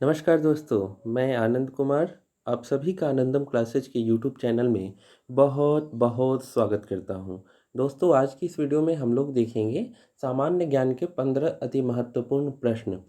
नमस्कार दोस्तों, मैं आनंद कुमार आप सभी का आनंदम क्लासेज के यूट्यूब चैनल में बहुत बहुत स्वागत करता हूं। दोस्तों, आज की इस वीडियो में हम लोग देखेंगे सामान्य ज्ञान के 15 अति महत्वपूर्ण प्रश्न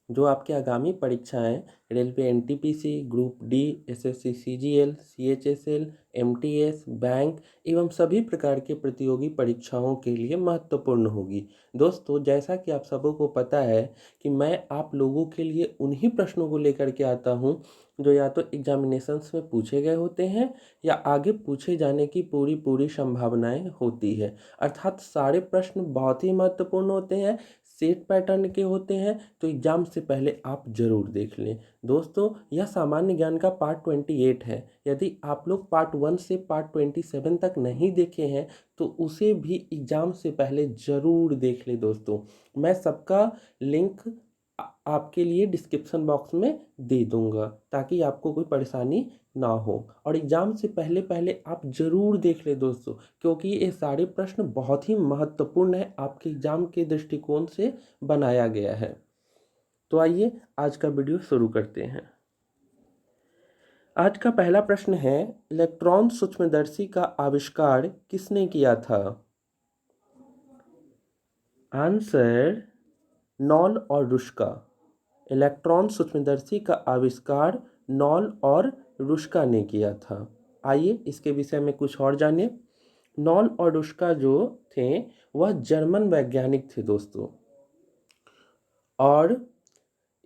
जो आपके आगामी परीक्षाएं railway NTPC, group D, SSC CGL, CHSL, MTS, bank एवं सभी प्रकार के प्रतियोगी परीक्षाओं के लिए महत्वपूर्ण होगी। दोस्तों, जैसा कि आप सबों को पता है कि मैं आप लोगों के लिए उन्हीं प्रश्नों को लेकर के आता हूं जो या तो एग्जामिनेशंस में पूछे गए होते हैं या आगे पूछे जाने की पूरी पूरी संभावनाएं होती है। अर्थात सारे प्रश्न बहुत ही महत्वपूर्ण होते हैं, सेट पैटर्न के होते हैं, तो एग्जाम से पहले आप जरूर देख लें। दोस्तों, यह सामान्य ज्ञान का पार्ट 28 है। यदि आप लोग पार्ट 1 से पार्ट 27 तक नहीं देखे हैं तो उसे भी एग्जाम से पहले ज़रूर देख ले। दोस्तों, मैं सबका लिंक आपके लिए डिस्क्रिप्शन बॉक्स में दे दूंगा ताकि आपको कोई परेशानी ना हो। और एग्ज़ाम से पहले पहले आप ज़रूर देख ले दोस्तों, क्योंकि ये सारे प्रश्न बहुत ही महत्वपूर्ण है, आपके एग्ज़ाम के दृष्टिकोण से बनाया गया है। तो आइए आज का वीडियो शुरू करते हैं। आज का पहला प्रश्न है, इलेक्ट्रॉन सूक्ष्मदर्शी का आविष्कार किसने किया था? आंसर नॉल और रुश्का। इलेक्ट्रॉन सूक्ष्मदर्शी का आविष्कार नॉल और रुश्का ने किया था। आइए इसके विषय में कुछ और जानें। नॉल और रुश्का जो थे वह जर्मन वैज्ञानिक थे दोस्तों, और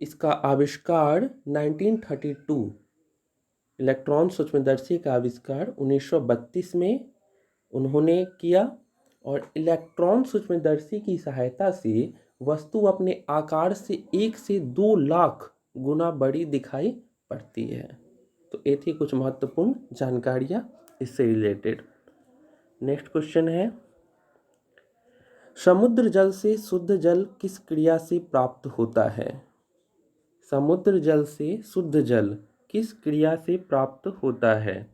इसका आविष्कार 1932, इलेक्ट्रॉन सूक्ष्मदर्शी का आविष्कार 1932 में उन्होंने किया। और इलेक्ट्रॉन सूक्ष्मदर्शी की सहायता से वस्तु अपने आकार से 1 से 2 लाख गुना बड़ी दिखाई पड़ती है। तो ये थी कुछ महत्वपूर्ण जानकारियाँ इससे रिलेटेड। नेक्स्ट क्वेश्चन है, समुद्र जल से शुद्ध जल किस क्रिया से प्राप्त होता है? समुद्र जल से शुद्ध जल किस क्रिया से प्राप्त होता है?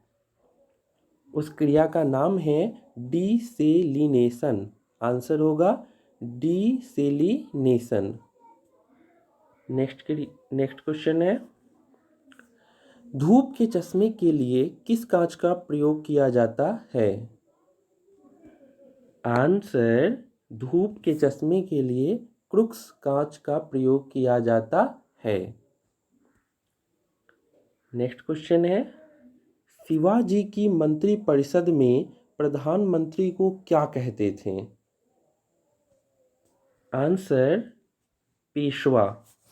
उस क्रिया का नाम है डीसेलिनेशन। आंसर होगा डीसेलिनेशन। नेक्स्ट क्वेश्चन है, धूप के चश्मे के लिए किस कांच का प्रयोग किया जाता है? आंसर धूप के चश्मे के लिए क्रुक्स कांच का प्रयोग किया जाता है। नेक्स्ट क्वेश्चन है, शिवाजी की मंत्रिपरिषद में प्रधानमंत्री को क्या कहते थे? आंसर पेशवा।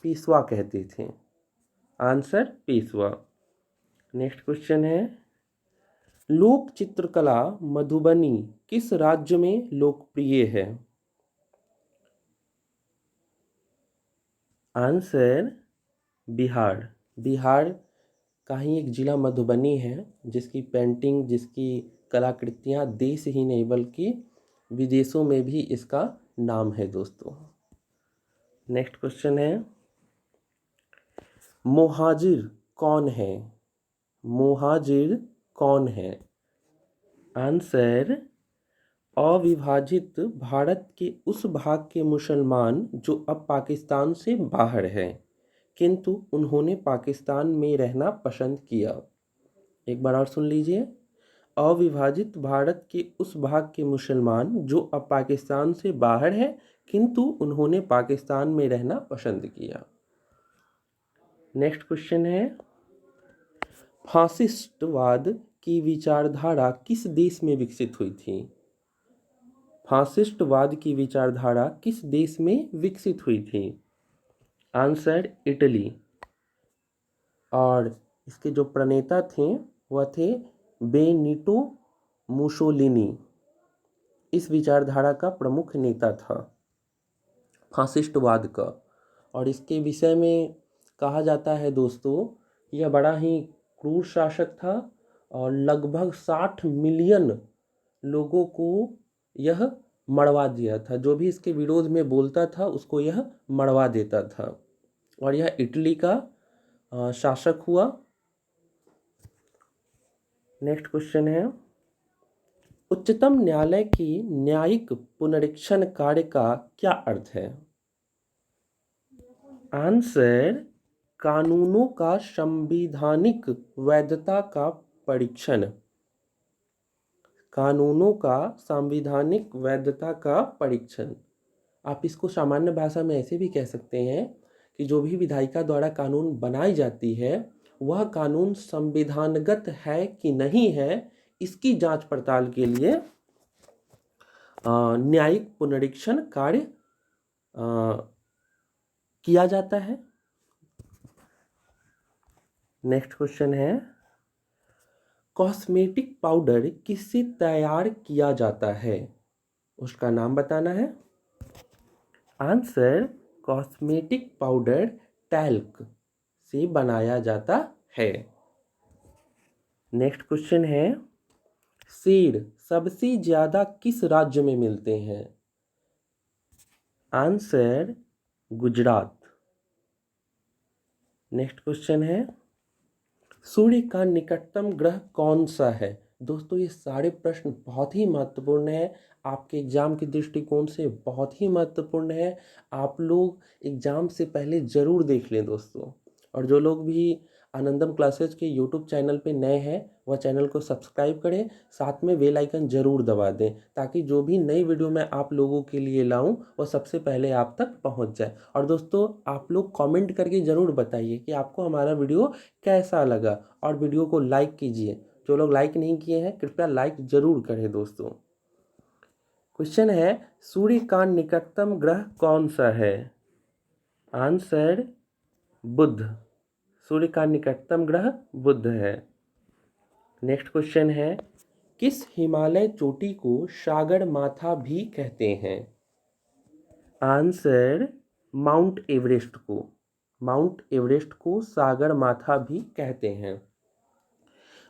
पेशवा कहते थे। आंसर पेशवा। नेक्स्ट क्वेश्चन है, लोक चित्रकला मधुबनी किस राज्य में लोकप्रिय है? आंसर बिहार। बिहार का ही एक जिला मधुबनी है जिसकी पेंटिंग, जिसकी कलाकृतियाँ देश ही नहीं बल्कि विदेशों में भी इसका नाम है दोस्तों। नेक्स्ट क्वेश्चन है, मोहाजिर कौन है? मोहाजिर कौन है? आंसर अविभाजित भारत के उस भाग के मुसलमान जो अब पाकिस्तान से बाहर हैं किंतु उन्होंने पाकिस्तान में रहना पसंद किया। एक बार और सुन लीजिए, अविभाजित भारत के उस भाग के मुसलमान जो अब पाकिस्तान से बाहर है किंतु उन्होंने पाकिस्तान में रहना पसंद किया। नेक्स्ट क्वेश्चन है, फासिस्टवाद की विचारधारा किस देश में विकसित हुई थी? फासिस्टवाद की विचारधारा किस देश में विकसित हुई थी? Answer Italy. और इसके जो प्रणेता थे वह थे बेनिटो मुसोलिनी। इस विचारधारा का प्रमुख नेता था फासिस्टवाद का। और इसके विषय में कहा जाता है दोस्तों, यह बड़ा ही क्रूर शासक था और लगभग 60 मिलियन लोगों को यह मरवा दिया था। जो भी इसके विरोध में बोलता था उसको यह मरवा देता था। और यह इटली का शासक हुआ। नेक्स्ट क्वेश्चन है, उच्चतम न्यायालय की न्यायिक पुनरीक्षण कार्य का क्या अर्थ है? आंसर कानूनों का संवैधानिक वैधता का परीक्षण। कानूनों का संवैधानिक वैधता का परीक्षण। आप इसको सामान्य भाषा में ऐसे भी कह सकते हैं कि जो भी विधायिका द्वारा कानून बनाई जाती है वह कानून संविधानगत है कि नहीं है, इसकी जांच पड़ताल के लिए न्यायिक पुनरीक्षण कार्य किया जाता है। नेक्स्ट क्वेश्चन है, कॉस्मेटिक पाउडर किससे तैयार किया जाता है? उसका नाम बताना है। आंसर, कॉस्मेटिक पाउडर टैल्क से बनाया जाता है। नेक्स्ट क्वेश्चन है, सेब सबसे ज्यादा किस राज्य में मिलते हैं? आंसर, गुजरात। नेक्स्ट क्वेश्चन है, सूर्य का निकटतम ग्रह कौन सा है? दोस्तों ये सारे प्रश्न बहुत ही महत्वपूर्ण है, आपके एग्जाम के दृष्टिकोण से बहुत ही महत्वपूर्ण है। आप लोग एग्जाम से पहले ज़रूर देख लें दोस्तों। और जो लोग भी आनंदम क्लासेज के यूट्यूब चैनल पे नए हैं वह चैनल को सब्सक्राइब करें, साथ में बेल आइकन ज़रूर दबा दें ताकि जो भी नई वीडियो मैं आप लोगों के लिए लाऊं वह सबसे पहले आप तक पहुंच जाए। और दोस्तों आप लोग कमेंट करके ज़रूर बताइए कि आपको हमारा वीडियो कैसा लगा और वीडियो को लाइक कीजिए। जो लोग लाइक नहीं किए हैं कृपया लाइक ज़रूर करें दोस्तों। क्वेश्चन है, सूर्य का निकटतम ग्रह कौन सा है? आंसर, बुध। सूर्य का निकटतम ग्रह बुध है। नेक्स्ट क्वेश्चन है, किस हिमालय चोटी को सागर माथा भी कहते हैं? आंसर, माउंट एवरेस्ट को। माउंट एवरेस्ट को सागर माथा भी कहते हैं।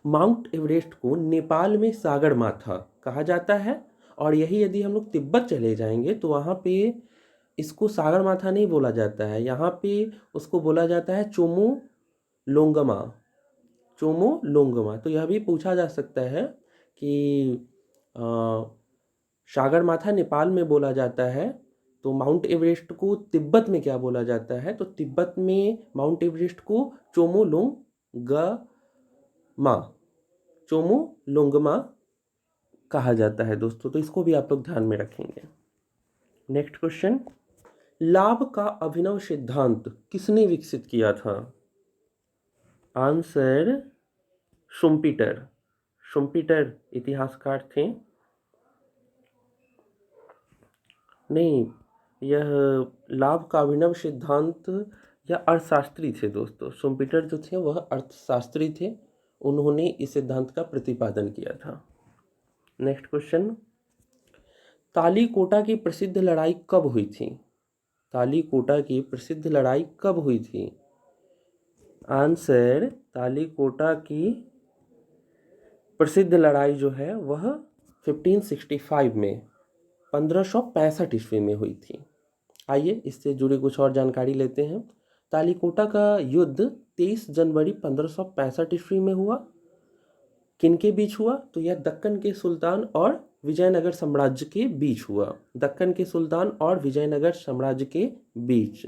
माउंट एवरेस्ट को नेपाल में सागर माथा कहा जाता है और यही यदि हम लोग तिब्बत चले जाएंगे तो वहाँ पे इसको सागर माथा नहीं बोला जाता है, यहाँ पे उसको बोला जाता है चोमो लोंगमा। चोमो लोंगमा। तो यह भी पूछा जा सकता है कि सागर माथा नेपाल में बोला जाता है तो माउंट एवरेस्ट को तिब्बत में क्या बोला जाता है? तो तिब्बत में माउंट एवरेस्ट को चोमो लोंगमा, चोमो लोंगमा कहा जाता है दोस्तों। तो इसको भी आप लोग ध्यान में रखेंगे। नेक्स्ट क्वेश्चन, लाभ का अभिनव सिद्धांत किसने विकसित किया था? Answer, Schumpeter. शुम्पीटर इतिहासकार थे। नहीं, यह लाभ का अभिनव सिद्धांत या अर्थशास्त्री थे दोस्तों। शुम्पीटर जो थे वह अर्थशास्त्री थे, उन्होंने इस सिद्धांत का प्रतिपादन किया था। नेक्स्ट क्वेश्चन, तालीकोटा की प्रसिद्ध लड़ाई कब हुई थी? तालीकोटा की प्रसिद्ध लड़ाई कब हुई थी? आंसर, तालीकोटा की प्रसिद्ध लड़ाई जो है वह 1565 में 1565 ईस्वी में हुई थी। आइए इससे जुड़ी कुछ और जानकारी लेते हैं। तालीकोटा का युद्ध 23 जनवरी 1565 ईस्वी में हुआ। किनके बीच हुआ? तो यह दक्कन के सुल्तान और विजयनगर साम्राज्य के बीच हुआ। दक्कन के सुल्तान और विजयनगर साम्राज्य के बीच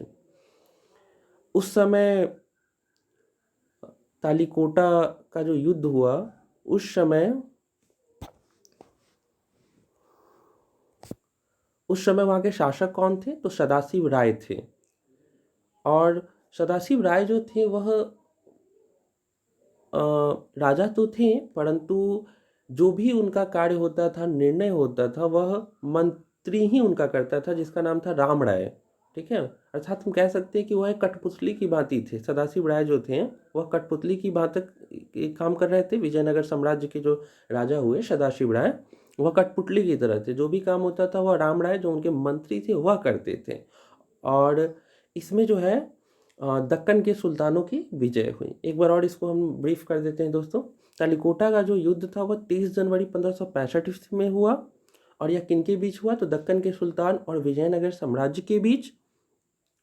उस समय तालीकोटा का जो युद्ध हुआ उस समय वहाँ के शासक कौन थे? तो सदाशिव राय थे। और सदाशिव राय जो थे वह राजा तो थे परंतु जो भी उनका कार्य होता था, निर्णय होता था, वह मंत्री ही उनका करता था जिसका नाम था राम राय। ठीक है, अर्थात हम कह सकते हैं कि वह एक कठपुतली की भांति थे। सदाशिव राय जो थे वह कठपुतली की भांति काम कर रहे थे। विजयनगर साम्राज्य के जो राजा हुए सदाशिव राय वह कठपुतली की तरह थे, जो भी काम होता था वह राम राय जो उनके मंत्री थे वह करते थे। और इसमें जो है दक्कन के सुल्तानों की विजय हुई। एक बार और इसको हम ब्रीफ कर देते हैं दोस्तों। तालीकोटा का जो युद्ध था वह 23 जनवरी 1565 ईस्वी में हुआ और यह किनके बीच हुआ? तो दक्कन के सुल्तान और विजयनगर साम्राज्य के बीच।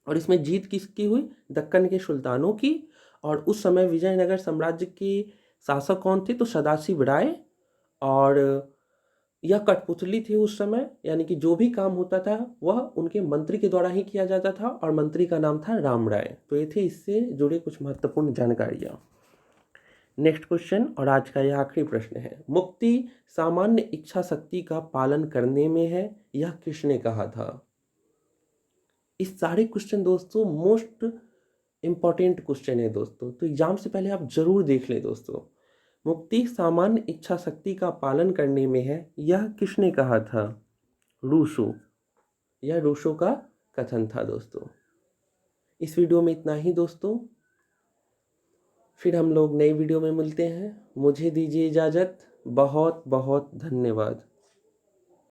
और इसमें जीत किसकी हुई? दक्कन के सुल्तानों की। और उस समय विजयनगर साम्राज्य के शासक कौन थे? तो सदाशिव राय। और यह कठपुतली थी उस समय, यानी कि जो भी काम होता था वह उनके मंत्री के द्वारा ही किया जाता था और मंत्री का नाम था राम राय। तो ये थे इससे जुड़े कुछ महत्वपूर्ण जानकारियाँ। नेक्स्ट क्वेश्चन और आज का यह आखिरी प्रश्न है, मुक्ति सामान्य इच्छा शक्ति का पालन करने में है, यह किसने कहा था? इस सारे क्वेश्चन दोस्तों मोस्ट इम्पॉर्टेंट क्वेश्चन है दोस्तों, तो एग्जाम से पहले आप जरूर देख लें दोस्तों। मुक्ति सामान्य इच्छा शक्ति का पालन करने में है, यह किसने कहा था? रूसो। यह रूसो का कथन था दोस्तों। इस वीडियो में इतना ही दोस्तों, फिर हम लोग नई वीडियो में मिलते हैं। मुझे दीजिए इजाज़त। बहुत बहुत धन्यवाद।